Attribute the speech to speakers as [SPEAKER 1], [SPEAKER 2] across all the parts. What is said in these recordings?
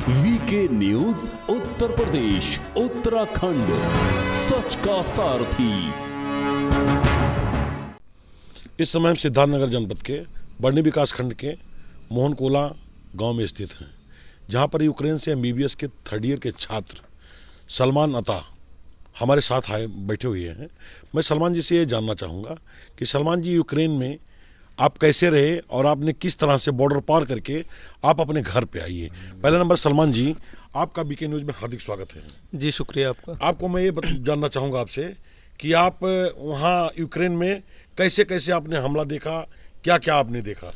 [SPEAKER 1] VK news Uttar Pradesh Uttarakhand, सच का सारथी।
[SPEAKER 2] इस समय हम सिद्धार्थनगर जनपद के बढ़नी विकास खंड के मोहनकोला गांव में स्थित हैं, जहां पर यूक्रेन से एमबीबीएस के थर्ड ईयर के छात्र सलमान अता हमारे साथ बैठे हुए हैं। मैं सलमान जी से ये जानना चाहूँगा कि सलमान जी, यूक्रेन में आप कैसे रहे और आपने किस तरह से बॉर्डर पार करके आप अपने घर पे आइए। पहला नंबर सलमान जी, आपका बीके न्यूज़ में हार्दिक स्वागत है।
[SPEAKER 3] जी शुक्रिया आपका।
[SPEAKER 2] आपको मैं ये जानना चाहूँगा आपसे कि आप वहाँ यूक्रेन में कैसे कैसे आपने हमला देखा, क्या क्या आपने देखा?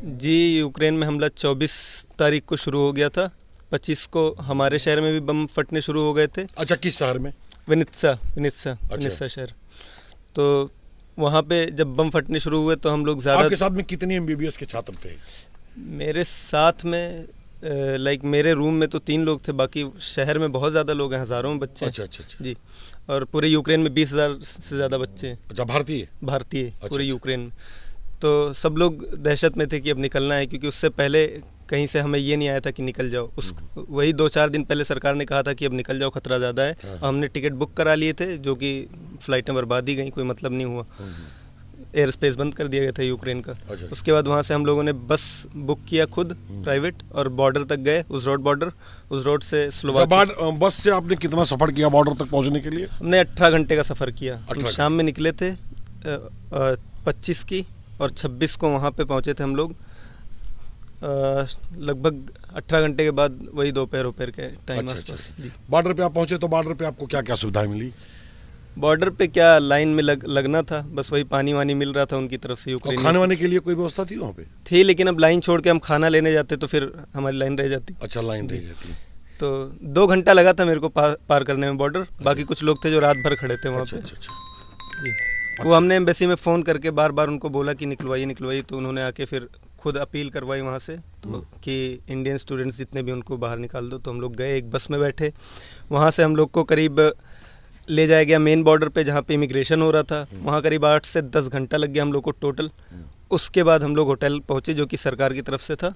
[SPEAKER 3] जी, यूक्रेन में हमला 24 तारीख को शुरू हो गया था। 25 को हमारे शहर में भी बम फटने शुरू हो गए थे।
[SPEAKER 2] अच्छा, किस शहर में?
[SPEAKER 3] विनित्सा शहर। तो वहाँ पे जब बम फटने शुरू हुए तो हम लोग ज़्यादा।
[SPEAKER 2] आपके साथ में कितने एमबीबीएस के छात्र थे?
[SPEAKER 3] मेरे साथ में मेरे रूम में तो 3 लोग थे, बाकी शहर में बहुत ज़्यादा लोग हैं, हज़ारों में बच्चे।
[SPEAKER 2] अच्छा अच्छा अच्छा।
[SPEAKER 3] जी, और पूरे यूक्रेन में 20,000 से ज़्यादा बच्चे हैं।
[SPEAKER 2] अच्छा, भारतीय
[SPEAKER 3] अच्छा। पूरे यूक्रेन में। तो सब लोग दहशत में थे कि अब निकलना है, क्योंकि उससे पहले कहीं से हमें ये नहीं आया था कि निकल जाओ। वही 2-4 दिन पहले सरकार ने कहा था कि अब निकल जाओ, खतरा ज़्यादा है। और हमने टिकट बुक करा लिए थे, जो कि फ़्लाइटें बर्बाद ही गई, कोई मतलब नहीं हुआ। एयर स्पेस बंद कर दिया गया था यूक्रेन का।
[SPEAKER 2] अच्छा।
[SPEAKER 3] उसके बाद वहाँ से हम लोगों ने बस बुक किया खुद, प्राइवेट, और बॉर्डर तक गए। उस रोड से स्लोवाकिया।
[SPEAKER 2] बस से आपने कितना सफ़र किया बॉर्डर तक पहुँचने के लिए?
[SPEAKER 3] हमने 18 घंटे का सफ़र किया। हम शाम में निकले थे 25 की, और 26 को वहाँ पे पहुँचे थे हम लोग। लगभग 18 घंटे के बाद वही दोपहर के टाइम आसपास।
[SPEAKER 2] बॉर्डर पे आप पहुँचे तो बॉर्डर पे आपको क्या क्या सुविधाएं मिली?
[SPEAKER 3] बॉर्डर पे क्या, लाइन में लगना था, बस वही पानी वानी मिल रहा था उनकी तरफ से। यूक्रेन
[SPEAKER 2] खाने वाने के लिए कोई व्यवस्था थी वहाँ पे?
[SPEAKER 3] थी, लेकिन अब लाइन छोड़ के हम खाना लेने जाते तो फिर हमारी लाइन रह जाती।
[SPEAKER 2] अच्छा, लाइन रह जाती।
[SPEAKER 3] तो 2 घंटा लगा था मेरे को पार करने में बॉर्डर। बाकी कुछ लोग थे जो रात भर खड़े थे वहाँ पे। अच्छा। वो हमने एम्बेसी में फ़ोन करके बार बार उनको बोला कि निकलवाइए, तो उन्होंने आके फिर खुद अपील करवाई वहाँ से, तो कि इंडियन स्टूडेंट्स जितने भी उनको बाहर निकाल दो। तो हम लोग गए, एक बस में बैठे। वहाँ से हम लोग को करीब ले जाया गया मेन बॉर्डर पे, जहाँ पे इमिग्रेशन हो रहा था। वहाँ करीब 8 से 10 घंटा लग गया हम लोग को टोटल। उसके बाद हम लोग होटल पहुँचे, जो कि सरकार की तरफ से था,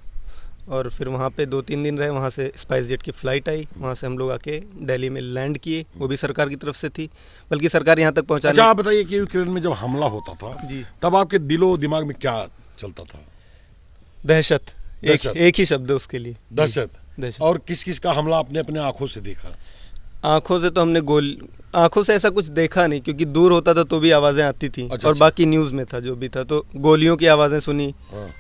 [SPEAKER 3] और फिर वहाँ पे 2-3 दिन रहे। वहाँ से स्पाइस जेट की फ़्लाइट आई, वहाँ से हम लोग आके दिल्ली में लैंड किए, वो भी सरकार की तरफ से थी, बल्कि सरकार यहाँ तक पहुँचाने।
[SPEAKER 2] अच्छा, आप बताइए कि यूक्रेन में जब हमला होता था जी, तब आपके दिलो दिमाग में क्या चलता था?
[SPEAKER 3] दहशत। एक ही शब्द है उसके लिए,
[SPEAKER 2] दहशत। और किस किस का हमला आपने अपने आंखों से देखा?
[SPEAKER 3] आंखों से तो हमने आंखों से ऐसा कुछ देखा नहीं, क्योंकि दूर होता था तो भी आवाज़ें आती थी।
[SPEAKER 2] अच्छा,
[SPEAKER 3] और बाकी न्यूज़ में था जो भी था, तो गोलियों की आवाज़ें सुनी।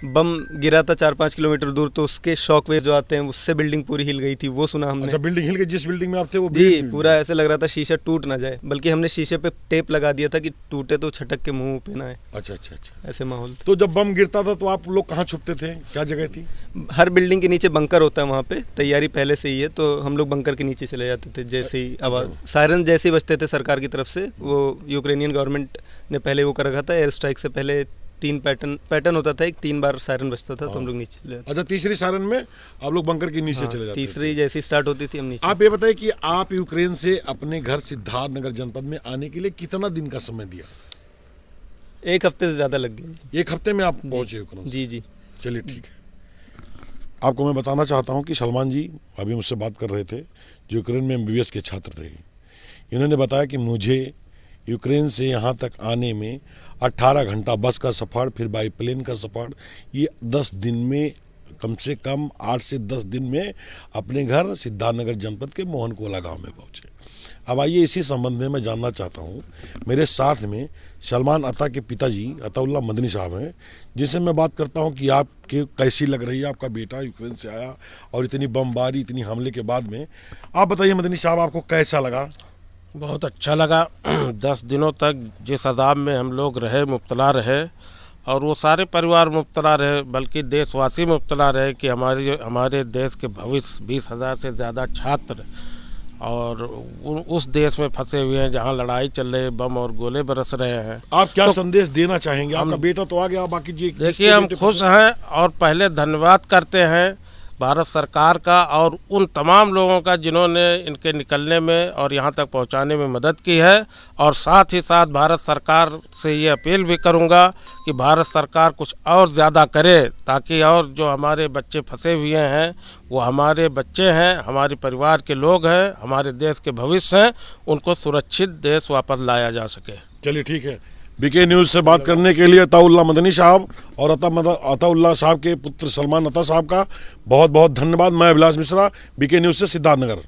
[SPEAKER 3] बम गिरा था 4-5 किलोमीटर दूर, तो उसके शॉक वेव जो आते हैं, उससे बिल्डिंग पूरी हिल गई थी, वो सुना हमने।
[SPEAKER 2] अच्छा, बिल्डिंग हिल गई? जिस बिल्डिंग में आप थे वो?
[SPEAKER 3] जी, पूरा ऐसे लग रहा था शीशा टूट ना जाए, बल्कि हमने शीशे पे टेप लगा दिया था कि टूटे तो छटक के मुंह पे ना आए।
[SPEAKER 2] अच्छा अच्छा अच्छा,
[SPEAKER 3] ऐसे माहौल था।
[SPEAKER 2] तो जब बम गिरता था तो आप लोग कहाँ छुपते थे, क्या जगह थी?
[SPEAKER 3] हर बिल्डिंग के नीचे बंकर होता है, वहाँ पे तैयारी पहले से ही है, तो हम लोग बंकर के नीचे चले जाते थे। जैसे ही आवाज़ सायरन जैसे ही बजते थे सरकार की तरफ से, वो यूक्रेनियन गवर्नमेंट ने पहले वो कर रखा था, एयर स्ट्राइक से पहले 3 पैटर्न होता था, 3 बार सायरन बजता था, तो हम लोग नीचे चले जाते।
[SPEAKER 2] अच्छा, तीसरी सायरन में आप लोग बंकर के नीचे चले जाते?
[SPEAKER 3] तीसरी जैसी स्टार्ट होती थी हम नीचे।
[SPEAKER 2] आप ये बताइए कि आप यूक्रेन से अपने घर सिद्धार्थनगर जनपद में आने के लिए कितना दिन का समय दिया?
[SPEAKER 3] 1 हफ्ते से ज़्यादा लग गया।
[SPEAKER 2] 1 हफ्ते में आप पहुँचे यूक्रेन?
[SPEAKER 3] जी।
[SPEAKER 2] चलिए, ठीक है। आपको मैं बताना चाहता हूँ कि सलमान जी अभी मुझसे बात कर रहे थे, जो यूक्रेन में एमबीबीएस के छात्र थे। इन्होंने बताया कि मुझे यूक्रेन से यहाँ तक आने में 18 घंटा बस का सफ़र, फिर बाई प्लेन का सफ़र, ये 10 दिन में, कम से कम 8 से 10 दिन में अपने घर सिद्धार्थनगर जनपद के मोहनकोला गांव में पहुँचे। अब आइए, इसी संबंध में मैं जानना चाहता हूँ, मेरे साथ में सलमान अता के पिताजी अताउल्ला मदनी साहब हैं, जिनसे मैं बात करता हूँ कि आपके कैसी लग रही है, आपका बेटा यूक्रेन से आया और इतनी बमबारी, इतनी हमले के बाद में। आप बताइए मदनी साहब, आपको कैसा लगा?
[SPEAKER 4] बहुत अच्छा लगा। 10 दिनों तक जिस अज़ाब में हम लोग मुब्तला रहे, और वो सारे परिवार मुब्तला रहे, बल्कि देशवासी मुब्तला रहे कि हमारे देश के भविष्य 20,000 से ज़्यादा छात्र और उस देश में फंसे हुए हैं जहां लड़ाई चल रही है, बम और गोले बरस रहे हैं।
[SPEAKER 2] आप क्या संदेश देना चाहेंगे? आपका बेटा तो आ गया, बाकी जी
[SPEAKER 4] देखिए, हम खुश हैं और पहले धन्यवाद करते हैं भारत सरकार का और उन तमाम लोगों का जिन्होंने इनके निकलने में और यहाँ तक पहुँचाने में मदद की है। और साथ ही साथ भारत सरकार से ये अपील भी करूँगा कि भारत सरकार कुछ और ज़्यादा करे, ताकि और जो हमारे बच्चे फंसे हुए हैं वो हमारे बच्चे हैं, हमारे परिवार के लोग हैं, हमारे देश के भविष्य हैं, उनको सुरक्षित देश वापस लाया जा सके।
[SPEAKER 2] चलिए ठीक है। बीके न्यूज़ से बात करने के लिए अताउल्लाह मदनी साहब और अताउल्लाह साहब के पुत्र सलमान अता साहब का बहुत बहुत धन्यवाद। मैं अभिलाष मिश्रा, बीके न्यूज़ से सिद्धार्थनगर।